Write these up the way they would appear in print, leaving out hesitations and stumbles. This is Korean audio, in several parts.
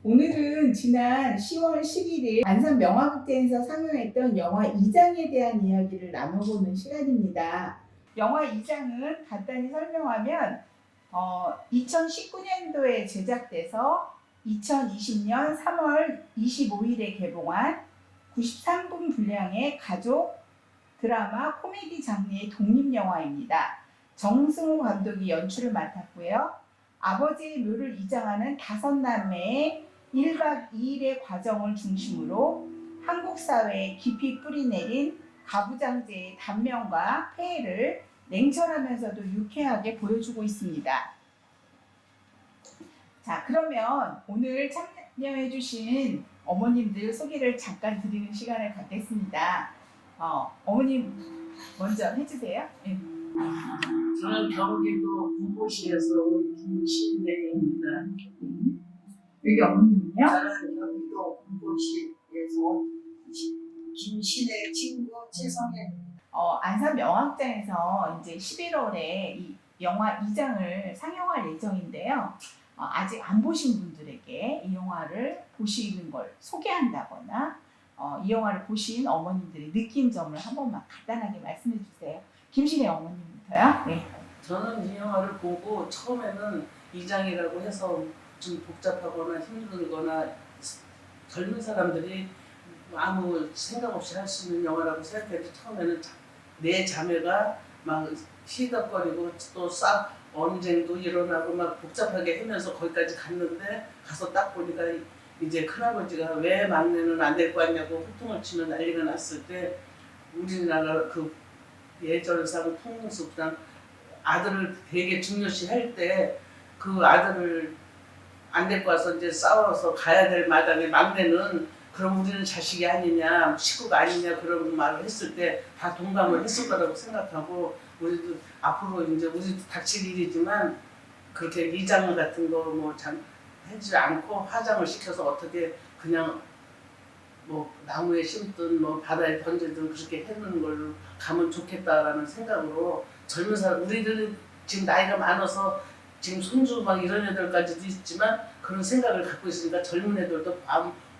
오늘은 지난 10월 11일 안산 명화극장에서 상영했던 영화 2장에 대한 이야기를 나눠보는 시간입니다. 영화 2장은 간단히 설명하면 2019년도에 제작돼서 2020년 3월 25일에 개봉한 93분 분량의 가족 드라마 코미디 장르의 독립영화입니다. 정승우 감독이 연출을 맡았고요. 아버지의 묘를 이장하는 5남매의 1박 2일의 과정을 중심으로 한국 사회에 깊이 뿌리내린 가부장제의 단면과 폐해를 냉철하면서도 유쾌하게 보여주고 있습니다. 자, 그러면 오늘 참여해주신 어머님들 소개를 잠깐 드리는 시간을 갖겠습니다. 어머님 먼저 해주세요. 네. 저는 경기도 군포시에서 온 김신혜입니다. 여기 어머님은요? 저는 경기도 군포시에서 온 김신혜 친구 최성혜입니다. 안산 명화극장에서 이제 11월에 이 영화 2장을 상영할 예정인데요. 아직 안 보신 분들에게 이 영화를 보시는 걸 소개한다거나 이 영화를 보신 어머님들의 느낀 점을 한 번만 간단하게 말씀해 주세요. 김신혜 어머님부터요. 네. 저는 이 영화를 보고 처음에는 2장이라고 해서 좀 복잡하거나 힘들거나 젊은 사람들이 아무 생각 없이 할 수 있는 영화라고 생각했는데 처음에는 내 자매가 막 시덕거리고 또 언쟁도 일어나고 막 복잡하게 하면서 거기까지 갔는데 가서 딱 보니까 이제 큰아버지가 왜 막내는 안 될 거 아니냐고 호통을 치면 난리가 났을 때 우리나라 그 예전상 풍습상 아들을 되게 중요시할 때 그 아들을 안 데리고 와서 이제 싸워서 가야 될 마당에 막내는 그럼 우리는 자식이 아니냐 식구가 아니냐 그런 말을 했을 때 다 동감을 했을 거라고 생각하고 우리도 앞으로 이제 우리도 닥칠 일이지만 그렇게 이장 같은 거 뭐 하지 않고 화장을 시켜서 어떻게 그냥 뭐 나무에 심든 뭐 바다에 던지든 그렇게 해놓는 걸로 가면 좋겠다라는 생각으로 젊은 사람 우리들 지금 나이가 많아서 지금 손주 막 이런 애들까지도 있지만 그런 생각을 갖고 있으니까 젊은 애들도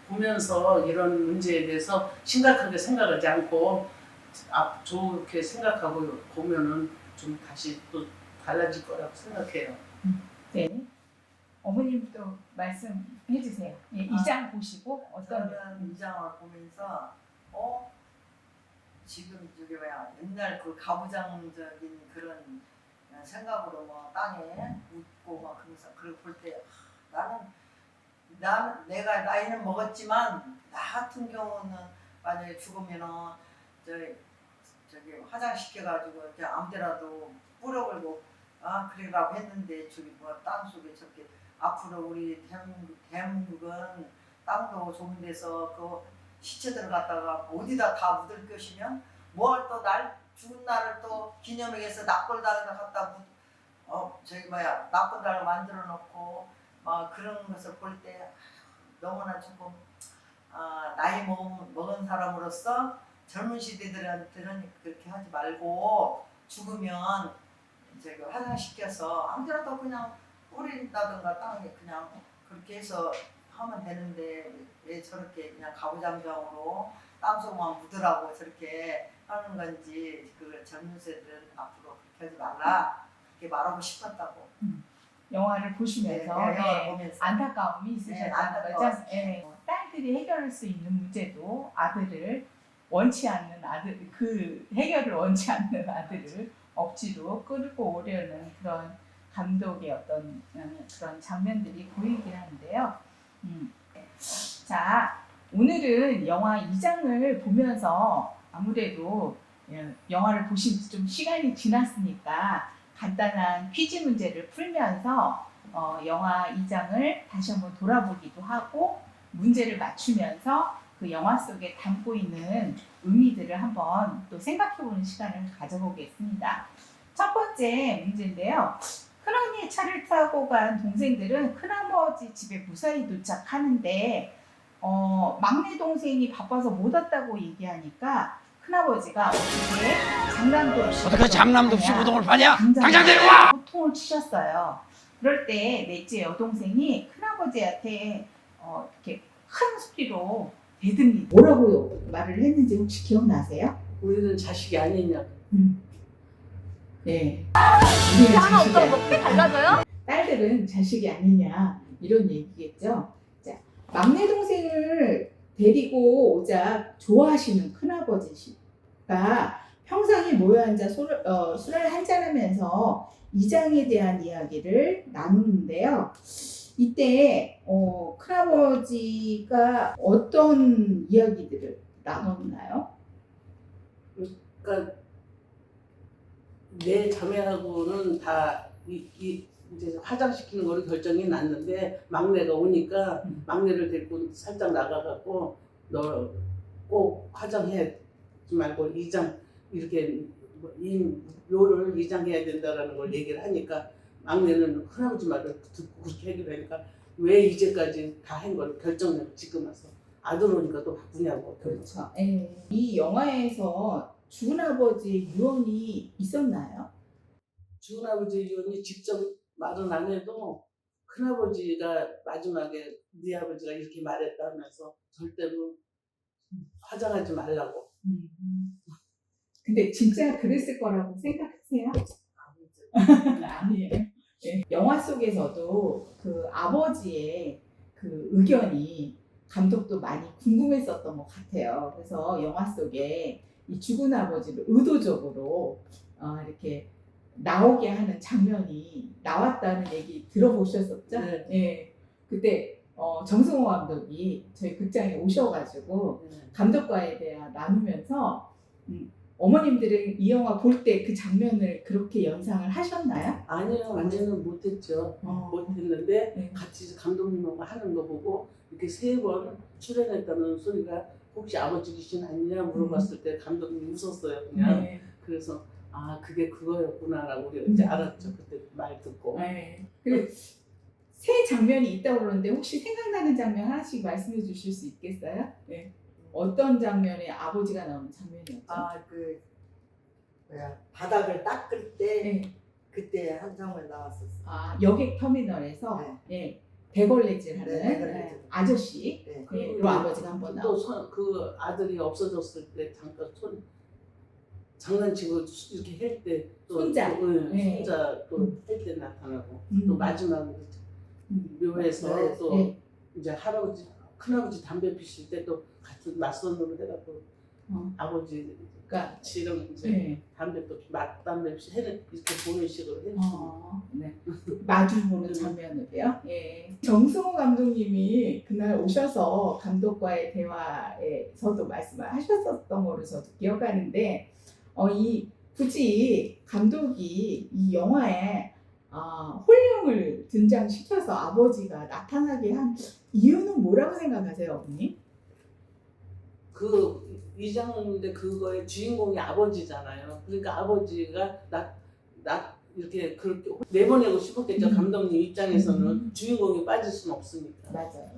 보면서 이런 문제에 대해서 심각하게 생각하지 않고 좋게 생각하고 보면은 좀 다시 또 달라질 거라고 생각해요. 네. 어머님도 말씀해 주세요. 예, 2장 보시고 어떤 저는 2장을 보면서 지금 저기 뭐야 옛날 그 가부장적인 그런 생각으로 뭐 땅에 웃고 막 그러면서 그걸 볼 때 나는 내가 나이는 먹었지만 나 같은 경우는 만약에 죽으면은 저기 화장시켜가지고 이렇게 아무데라도 뿌려걸고 그래라고 했는데 저기 뭐 땅속에 저렇게 앞으로 우리 대한민국은 땅도 좁은 데서 그 시체들 갖다가 어디다 다 묻을 것이면 뭘 또 죽은 날을 또 기념회에서 납골당에다 갖다 납골당을 만들어 놓고 그런 것을 볼 때 너무나 조금 나이 먹은 사람으로서 젊은 시대들한테는 그렇게 하지 말고 죽으면 저기 화장시켜서 아무데라도 그냥 뿌린다든가 땅에 그냥 그렇게 해서 하면 되는데 왜 저렇게 그냥 가부장적으로 땅속만 묻으라고 저렇게 하는 건지 그 젊은 세대들은 앞으로 그렇게 하지 말라 그렇게 말하고 싶었다고. 영화를 보시면서 영화를 보면서. 안타까움이 있으셨다는 거죠. 네. 딸들이 해결할 수 있는 문제도 아들을 원치 않는 아들 그 해결을 원치 않는 아들을 억지로 끌고 오려는 그런 감독의 어떤 그런 장면들이 보이긴 하는데요. 자, 오늘은 영화 2장을 보면서 아무래도 영화를 보신 지 좀 시간이 지났으니까 간단한 퀴즈 문제를 풀면서 영화 2장을 다시 한번 돌아보기도 하고 문제를 맞추면서 그 영화 속에 담고 있는 의미들을 한번 또 생각해보는 시간을 가져보겠습니다. 첫 번째 문제인데요. 큰언니의 차를 타고 간 동생들은 큰아버지 집에 무사히 도착하는데 막내 동생이 바빠서 못 왔다고 얘기하니까 큰아버지가 어떻게 장남도 없이 우동을 파냐? 당장 데려와! 호통을 치셨어요. 그럴 때 넷째 여동생이 큰아버지한테 이렇게 큰 소리로 대듭니다. 뭐라고 말을 했는지 혹시 기억나세요? 우리는 자식이 아니냐. 네. 우리는 하나 자식이 없다고 어떻게 달라져요? 딸들은 자식이 아니냐 이런 얘기겠죠. 자, 막내 동생을 데리고 오자 좋아하시는 큰아버지가 평상에 모여 앉아 술을 한잔하면서 이장에 대한 이야기를 나누는데요. 이때 큰아버지가 어떤 이야기들을 나누나요? 그러니까 내 자매하고는 다 이제 화장시키는 거로 결정이 났는데 막내가 오니까 막내를 데리고 살짝 나가갖고 너 꼭 화장해 말고 이장 이렇게 묘를 이장해야 된다라는 걸 얘기를 하니까 막내는 큰아버지 말을 듣고 그렇게 얘기를 하니까 왜 이제까지 다 한 걸 결정내고 지금 와서 아들 오니까 또 바꾸냐고. 그렇죠. 이 영화에서 죽은 아버지의 유언이 있었나요? 죽은 아버지 유언이 직접 말은 안 해도 큰아버지가 마지막에 네 아버지가 이렇게 말했다면서 절대로 화장하지 말라고. 근데 진짜 그랬을 거라고 생각하세요? 아니에요. 네. 영화 속에서도 그 아버지의 그 의견이 감독도 많이 궁금했었던 것 같아요. 그래서 영화 속에 이 죽은 아버지를 의도적으로 이렇게 나오게 하는 장면이 나왔다는 얘기 들어보셨었죠? 네. 예. 그때 정승호 감독이 저희 극장에 오셔가지고 감독과에 대해 나누면서 어머님들은 이 영화 볼 때 그 장면을 그렇게 연상을 하셨나요? 아니요, 완전은 못했죠. 못했는데 네. 같이 감독님하고 하는 거 보고 이렇게 3번 출연했다는 소리가 혹시 아버지 귀신 아니냐 물어봤을 때 감독님이 웃었어요. 그냥. 네. 그래서 아 그게 그거였구나라고 우리가 이제 알았죠. 그때 말 듣고. 네. 그리고 새 장면이 있다고 그러는데 혹시 생각나는 장면 하나씩 말씀해 주실 수 있겠어요? 네. 어떤 장면에 아버지가 나오는 장면이었죠? 그 바닥을 닦을 때 네. 그때 한 장면 나왔었어. 여객 터미널에서 네. 대걸레질 하는 대걸레질. 아저씨 네. 로 아버지가 한번 나오고 또그 아들이 없어졌을 때 잠깐 장난치고 이렇게 할 때 또 손자. 네. 손자 또 할 때 나타나고 음. 또 마지막 묘에서 네. 또 네. 이제 할아버지 큰아버지 담배 피실 때 또 같은 맞선으로 해갖고 아버지 그러니까 지금 이제 네. 담배 또 맞담배 해는 이렇게 보는 식으로 해주고 네. 마주 보는 장면을요. 예. 정승호 감독님이 그날 오셔서 감독과의 대화에서도 말씀을 하셨었던 거로 저도 기억하는데, 굳이 감독이 이 영화에 홀령을 등장시켜서 아버지가 나타나게 한 이유는 뭐라고 생각하세요, 어머님? 그 이장인데 그거의 주인공이 아버지잖아요. 그러니까 아버지가 나 이렇게 그렇게 내보내고 싶었겠죠. 감독님 입장에서는 주인공이 빠질 수는 없으니까. 맞아요.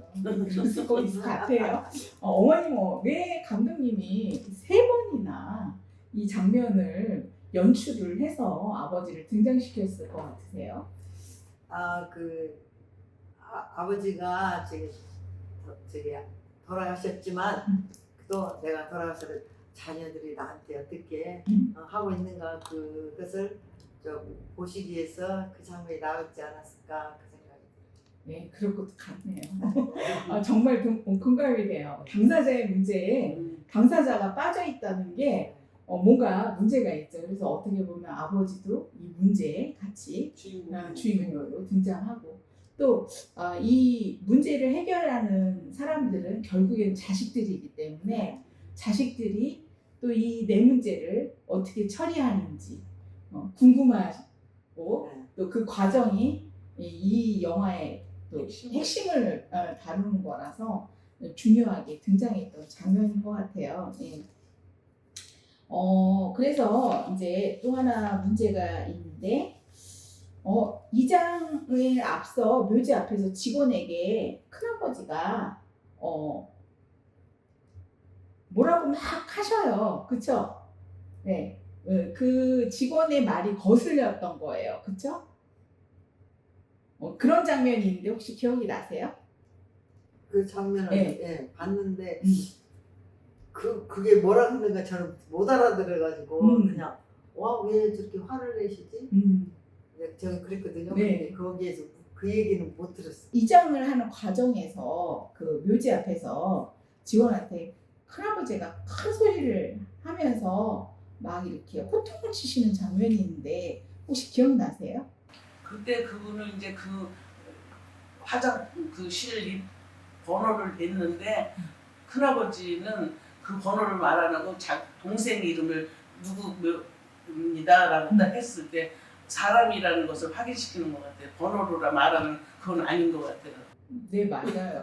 그랬을 것 같아요. 어머님, 왜 감독님이 3번이나 이 장면을 연출을 해서 아버지를 등장시켰을 것 같으세요? 아버지가 돌아가셨지만 또 내가 돌아가서 자녀들이 나한테 어떻게 하고 있는가 그것을 좀 보시기 위해서 그 장면이 나오지 않았을까 그 생각이 들어요. 네, 그럴 것도 같네요. 정말 공감이 돼요. 당사자의 문제에 당사자가 빠져 있다는 게 뭔가 문제가 있죠. 그래서 어떻게 보면 아버지도 이 문제에 같이 주인공으로 등장하고 또 이 문제를 해결하는 사람들은 결국엔 자식들이기 때문에 자식들이 또 이 내 문제를 어떻게 처리하는지 궁금하고 또 그 과정이 이 영화의 또 핵심을 다루는 거라서 중요하게 등장했던 장면인 것 같아요. 예. 그래서 이제 또 하나 문제가 있는데, 이장을 앞서 묘지 앞에서 직원에게 큰아버지가 뭐라고 막 하셔요. 그쵸? 네. 그 직원의 말이 거슬렸던 거예요. 그쵸? 그런 장면이 있는데 혹시 기억이 나세요? 그 장면을 네. 예, 봤는데 음. 그게 뭐라 그러는가 저는 못 알아들어가지고 그냥 와 왜 저렇게 화를 내시지? 네, 저는 그랬거든요. 네. 근데 거기에서 그 얘기는 못 들었어요. 이장을 하는 과정에서 그 묘지 앞에서 지원한테 큰아버지가 큰 소리를 하면서 막 이렇게 호통을 치시는 장면이 있는데 혹시 기억나세요? 그때 그분은 이제 그 화장 그실 번호를 냈는데 큰아버지는 그 번호를 말 안 하고 동생 이름을 누구입니다라고 딱 했을 때 사람이라는 것을 확인시키는 것 같아요. 번호로라 말하는 그건 아닌 것 같아요. 네, 맞아요.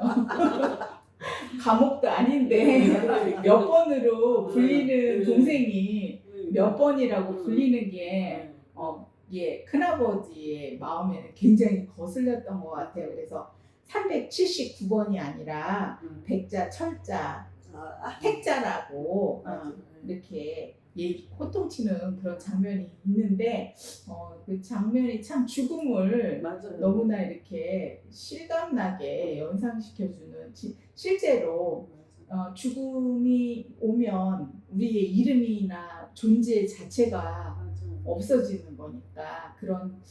감옥도 아닌데 몇 번으로 불리는 동생이 몇 번이라고 불리는 게 예, 큰아버지의 마음에는 굉장히 거슬렸던 것 같아요. 그래서 379번이 아니라 백자, 철자, 택자라고 이렇게 호통치는 그런 장면이 있는데 그 장면이 참 죽음을 맞아요. 너무나 이렇게 실감나게 연상시켜주는 실제로 죽음이 오면 우리의 이름이나 존재 자체가 없어지는 거니까 그런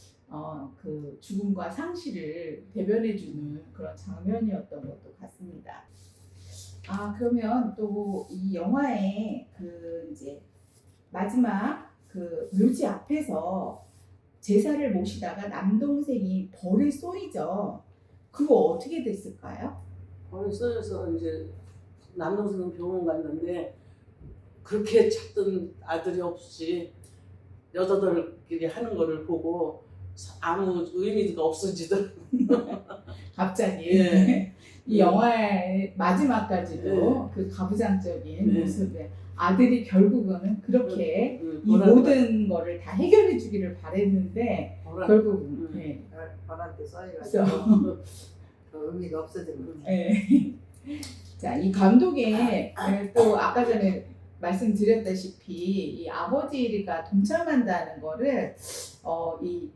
그 죽음과 상실을 대변해주는 그런 장면이었던 것도 같습니다. 그러면 또 이 영화의 그 이제 마지막 그 묘지 앞에서 제사를 모시다가 남동생이 벌에 쏘이죠. 그거 어떻게 됐을까요? 벌에 쏘여서 이제 남동생은 병원 갔는데 그렇게 찾던 아들이 없이 여자들끼리 하는 거를 보고 아무 의미가 없어지더라고요. 갑자기 예. 이 영화의 마지막까지도 그 가부장적인 모습에 아들이 결국은 그렇게 이 모든 거를 다 해결해 주기를 바랬는데 결국은 벌한테 써이가지고 그래서 그 의미가 없어진 거죠. 자, 이 감독의 또 아까 전에 말씀드렸다시피 이 아버지가 동참한다는 거를 이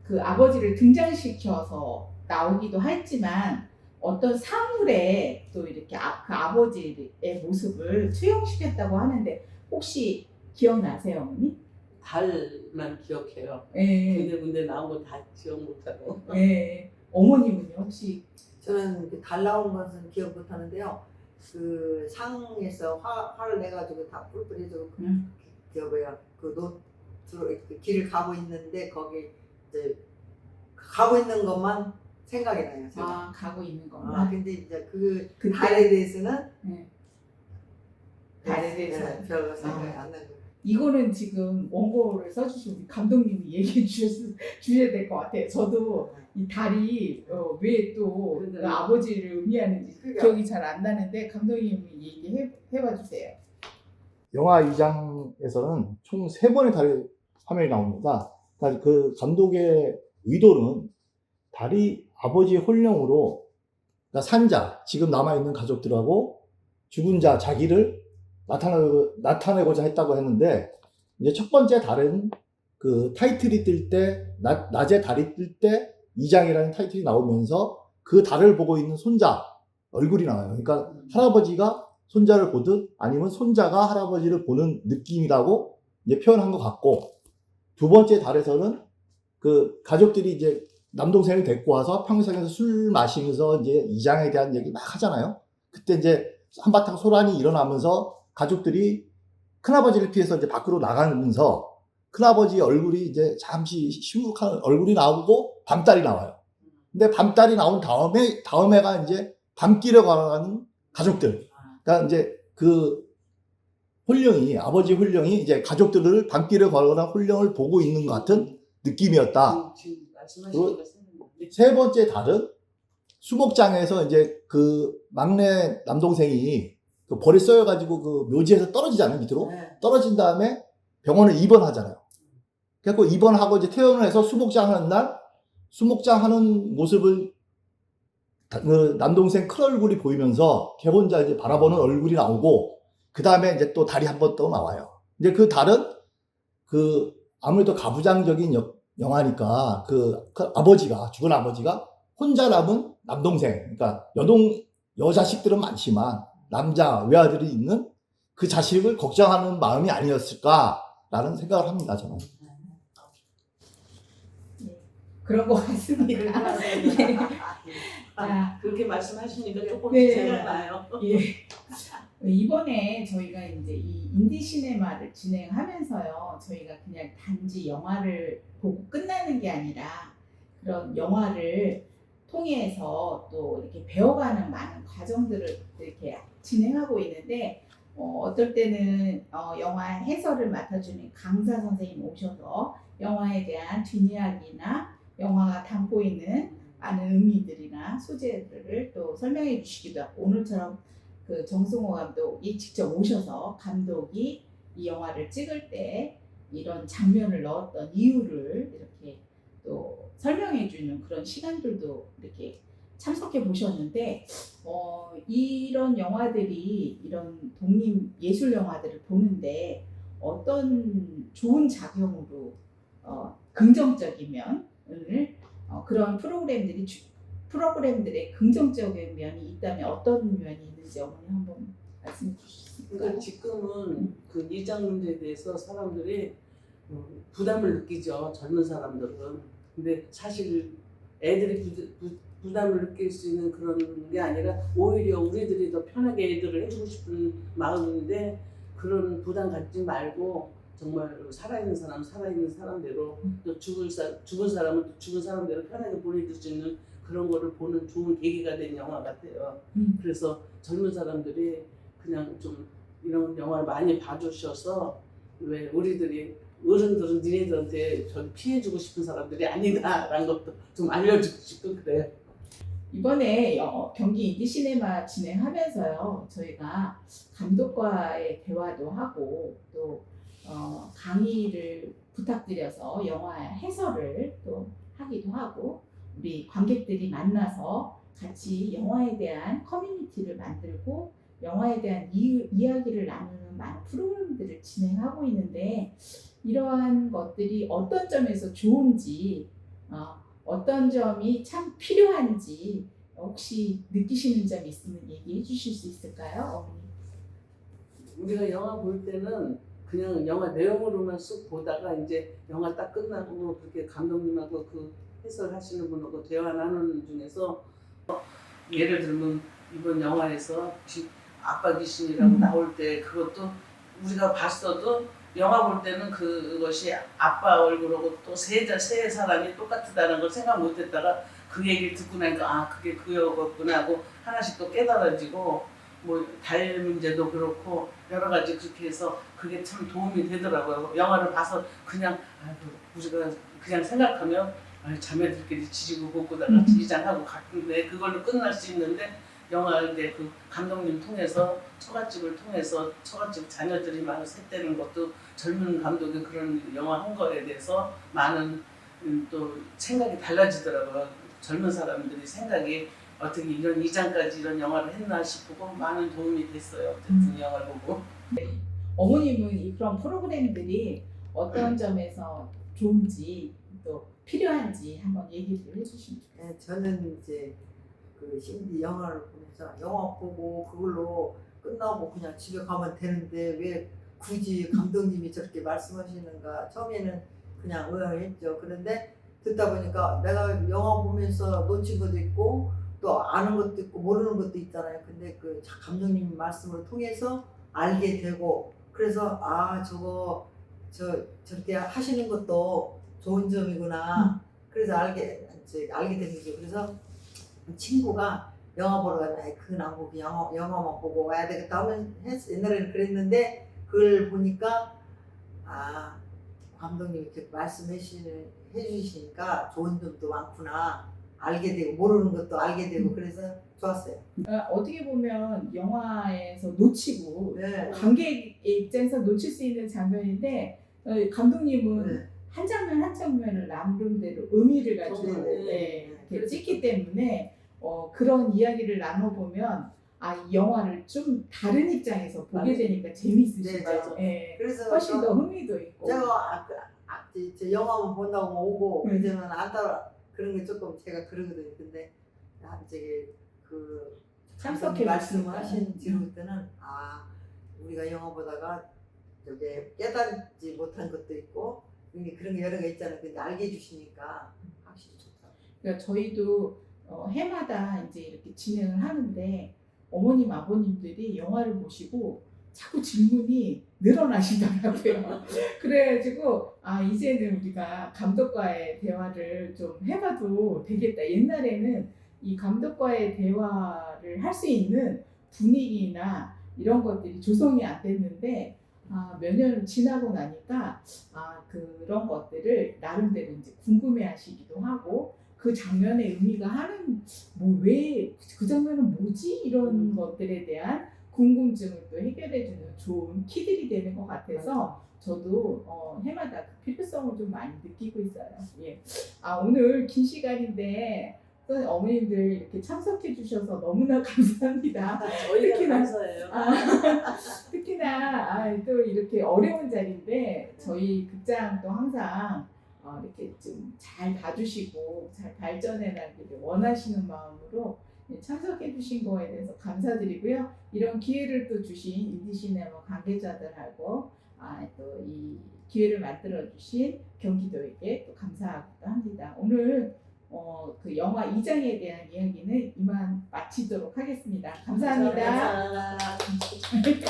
그 아버지를 등장시켜서 나오기도 했지만 어떤 사물에 또 이렇게 그 아버지의 모습을 투영시켰다고 하는데 혹시 기억나세요, 어머니? 달만 기억해요. 네. 군데 나온 거 다 기억 못하고. 네. 어머님은요, 혹시? 저는 달 나온 것은 기억 못하는데요. 그 상에서 화를 내가지고 다 뿔뿔해지고 그 길을 가고 있는데 거기 이제 가고 있는 것만 생각이 나요. 제가. 가고 있는 것만. 근데 이제 그 달에 대해서는 달에 대해서 별로 생각이 안 나요. 이거는 지금 원고를 써주신 우리 감독님이 얘기해 주셔야 될 것 같아요. 저도 이 달이 왜 또 그 아버지를 의미하는지 기억이 잘 안 나는데 감독님이 얘기해봐 주세요. 영화 2장에서는 총 3번의 달의 화면이 나옵니다. 그러니까 그 감독의 의도는 달이 아버지의 혼령으로 그러니까 산자, 지금 남아있는 가족들하고 죽은 자, 자기를 나타내고자 했다고 했는데 이제 첫 번째 달은 그 타이틀이 뜰 때, 낮에 달이 뜰 때 2장이라는 타이틀이 나오면서 그 달을 보고 있는 손자 얼굴이 나와요. 그러니까 할아버지가 손자를 보듯 아니면 손자가 할아버지를 보는 느낌이라고 이제 표현한 것 같고, 두 번째 달에서는 그 가족들이 이제 남동생을 데리고 와서 평상에서 술 마시면서 이제 2장에 대한 얘기 막 하잖아요. 그때 이제 한바탕 소란이 일어나면서 가족들이 큰아버지를 피해서 이제 밖으로 나가면서 큰아버지 얼굴이 이제 잠시 시무룩한 얼굴이 나오고 밤달이 나와요. 근데 밤달이 나온 다음에가 이제 밤길에 걸어가는 가족들. 그러니까 이제 그 아버지 혼령이 이제 가족들을 밤길에 걸어가는 혼령을 보고 있는 것 같은 느낌이었다. 세 번째 달은 수목장에서 이제 그 막내 남동생이 그 벌에 쏘여가지고 그 묘지에서 떨어지잖아요, 밑으로. 떨어진 다음에 병원에 입원하잖아요. 그래서 입원하고 이제 퇴원을 해서 수목장 하는 날, 수목장 하는 모습을 그 남동생 큰 얼굴이 보이면서 걔 혼자 이제 바라보는 얼굴이 나오고, 그 다음에 이제 또 달이 한 번 또 나와요. 이제 그 달은 그 아무래도 가부장적인 영화니까 그 죽은 아버지가 혼자 남은 남동생, 그러니까 여자식들은 많지만 남자 외아들이 있는 그 자식을 걱정하는 마음이 아니었을까라는 생각을 합니다. 저는. 그런 것 같습니다. 자, 그렇게 말씀하시니까 조금 네. 생각나요. 예. 이번에 저희가 이제 이 인디 시네마를 진행하면서요, 저희가 그냥 단지 영화를 보고 끝나는 게 아니라 그런 영화를 통해서 또 이렇게 배워가는 많은 과정들을 이렇게 진행하고 있는데, 어떨 때는 영화 해설을 맡아주는 강사 선생님 오셔서 영화에 대한 뒷이야기나 영화가 담고 있는 많은 의미들이나 소재들을 또 설명해 주시기도 하고, 오늘처럼 그 정승호 감독이 직접 오셔서 감독이 이 영화를 찍을 때 이런 장면을 넣었던 이유를 이렇게 또 설명해 주는 그런 시간들도 이렇게 참석해 보셨는데, 이런 영화들이, 이런 독립 예술 영화들을 보는데 어떤 좋은 작용으로 긍정적인 면을 그런 프로그램들의 긍정적인 면이 있다면 어떤 면이 있는지 어머니 한번 말씀해 주실 수 있을까요? 그러니까 지금은 그 이장 문제에 대해서 사람들이 부담을 느끼죠. 젊은 사람들은. 근데 사실 애들이 부담을 느낄 수 있는 그런 게 아니라 오히려 우리들이 더 편하게 애들을 해주고 싶은 마음인데, 그런 부담 갖지 말고 정말 살아있는 사람 살아있는 사람대로, 또 죽은 사람은 또 죽은 사람대로 편하게 보내줄 수 있는 그런 거를 보는 좋은 계기가 된 영화 같아요. 그래서 젊은 사람들이 그냥 좀 이런 영화를 많이 봐주셔서, 왜 우리들이 어른들은 니네들한테 전 피해주고 싶은 사람들이 아니다라는 것도 좀 알려주고 싶고 그래요. 이번에 경기 인디 시네마 진행하면서요, 저희가 감독과의 대화도 하고 또 강의를 부탁드려서 영화 해설을 또 하기도 하고, 우리 관객들이 만나서 같이 영화에 대한 커뮤니티를 만들고 영화에 대한 이야기를 나누는 많은 프로그램들을 진행하고 있는데, 이러한 것들이 어떤 점에서 좋은지, 어떤 점이 참 필요한지 혹시 느끼시는 점이 있으면 얘기해 주실 수 있을까요, 어머니? 우리가 영화 볼 때는 그냥 영화 내용으로만 쑥 보다가 이제 영화 딱 끝나고 그렇게 감독님하고 그 해설하시는 분하고 대화 나누는 중에서, 예를 들면 이번 영화에서 아빠 귀신이라고 나올 때 그것도 우리가 봤어도 영화 볼 때는 그것이 아빠 얼굴하고 또 세 사람이 똑같다는 걸 생각 못했다가 그 얘기를 듣고 나니까 그게 그거구나 하고 하나씩 또 깨달아지고, 뭐 달 문제도 그렇고 여러 가지 그렇게 해서 그게 참 도움이 되더라고요. 영화를 봐서 그냥 우리가 그냥 생각하면 자매들끼리 지지고 볶고다가 이장하고 갔는데 그걸로 끝날 수 있는데, 영화인데 그 감독님 통해서 처갓집을 통해서 처갓집 자녀들이 많은 셋되는 것도 젊은 감독이 그런 영화 한 거에 대해서 많은 또 생각이 달라지더라고요. 젊은 사람들이 생각이 어떻게 이런 이장까지 이런 영화를 했나 싶고 많은 도움이 됐어요. 어쨌든 영화를 보고. 어머님은 그런 프로그램들이 어떤 점에서 좋은지 또 필요한지 한번 얘기를 해주시면 좋겠어요. 네, 저는 이제 그 신디 영화를 보면서 영화 보고 그걸로 끝나고 그냥 집에 가면 되는데 왜 굳이 감독님이 저렇게 말씀하시는가 처음에는 그냥 의아했죠. 그런데 듣다 보니까 내가 영화 보면서 놓친 것도 있고 또 아는 것도 있고 모르는 것도 있잖아요. 근데 그 감독님 말씀을 통해서 알게 되고, 그래서 저렇게 하시는 것도 좋은 점이구나. 그래서 알게 된 거죠. 그래서 친구가 영화 보러 가면 그건 안 보고 영화만 보고 와야 되겠다 하면 옛날에는 그랬는데, 그걸 보니까 감독님이 이렇게 말씀해 주시니까 좋은 점도 많구나 알게 되고 모르는 것도 알게 되고 그래서 좋았어요. 어떻게 보면 영화에서 놓치고 네. 관객의 입장에서 놓칠 수 있는 장면인데, 감독님은 네. 한 장면 한 장면을 나름대로 의미를 가지고 네. 이렇게 찍기 때문에 그런 이야기를 나눠보면 이 영화를 좀 다른 입장에서 보게 되니까 재미있으시죠. 네, 맞아요. 예, 그래서 훨씬 더 흥미도 있고. 제가 저 영화만 본다고 오고 네. 그러면 안 따라 그런 게 조금 제가 그러거든요. 근데 저기 그 참석해 말씀하신 뒤로부터는 우리가 영화 보다가 저게 깨달지 못한 것도 있고 그런 게 여러 개 있잖아요. 근데 알게 해주시니까 확실히 좋다. 그러니까 저희도 해마다 이제 이렇게 진행을 하는데 어머님 아버님들이 영화를 보시고 자꾸 질문이 늘어나시더라고요. 그래가지고 이제는 우리가 감독과의 대화를 좀 해봐도 되겠다. 옛날에는 이 감독과의 대화를 할 수 있는 분위기나 이런 것들이 조성이 안 됐는데 몇 년을 지나고 나니까 그런 것들을 나름대로 이제 궁금해하시기도 하고 그 장면의 의미가 하는 왜 그 장면은 뭐지 이런 것들에 대한 궁금증을 또 해결해주는 좋은 키들이 되는 것 같아서 저도 해마다 그 필요성을 좀 많이 느끼고 있어요. 예. 오늘 긴 시간인데 또 어머님들 이렇게 참석해 주셔서 너무나 감사합니다. 저희가 특히나- 감사해요. 특히나 또 이렇게 어려운 자리인데 저희 극장도 항상 이렇게 좀 잘 봐주시고 잘 발전해 나기를 원하시는 마음으로 참석해 주신 거에 대해서 감사드리고요. 이런 기회를 또 주신 인디시네마 관계자들하고 또 이 기회를 만들어 주신 경기도에게 또 감사하기도 합니다. 오늘 그 영화 2장에 대한 이야기는 이만 마치도록 하겠습니다. 감사합니다. 감사합니다.